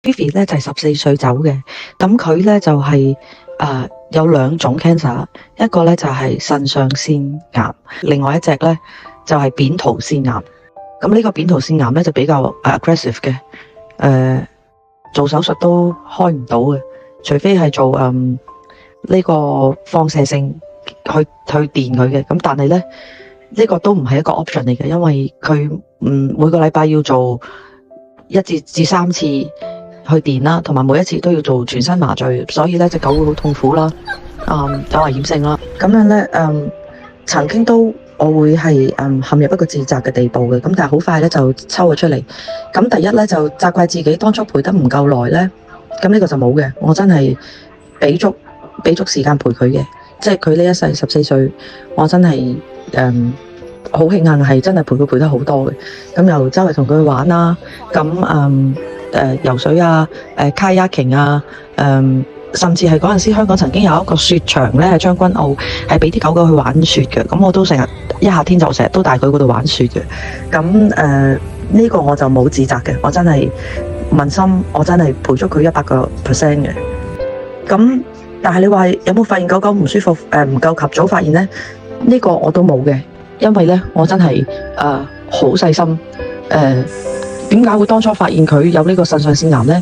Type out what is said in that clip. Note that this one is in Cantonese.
Vivi 咧就係14歲走嘅，咁佢咧就係有2種 cancer，一個咧就係腎上腺癌，另外一隻咧就係扁桃腺癌。咁呢個扁桃腺癌咧就比較aggressive 嘅，做手術都開唔到嘅，除非係做呢個放射性去電佢嘅。咁但係咧呢個都唔係一個 option 嚟嘅，因為佢每個禮拜要做1至3次去電啦，同埋每一次都要做全身麻醉，所以咧隻狗會好痛苦啦，有危險性啦。咁樣咧，曾經都我會係陷入一個自責嘅地步嘅，咁但係好快咧就抽咗出嚟。咁第一咧就責怪自己當初陪得唔夠耐咧，咁呢個就冇嘅，我真係俾足時間陪佢嘅，即係佢呢一世14歲，我真係好慶幸係真係陪得好多嘅，咁又周圍同佢去玩啦，咁游水啊，kayaking 啊，甚至係嗰陣時香港曾經有一個雪場咧，喺將軍澳係俾啲狗狗去玩雪嘅，咁我都成日一夏天就成日都帶佢嗰度玩雪嘅。咁呢個我就冇自責嘅，我真係問心，我真係陪咗佢100%嘅。咁但係你話有冇發現狗狗唔舒服？唔夠及早發現咧？呢個我都冇嘅，因為咧我真係好細心。點解會當初發現佢有呢個腎上腺癌咧？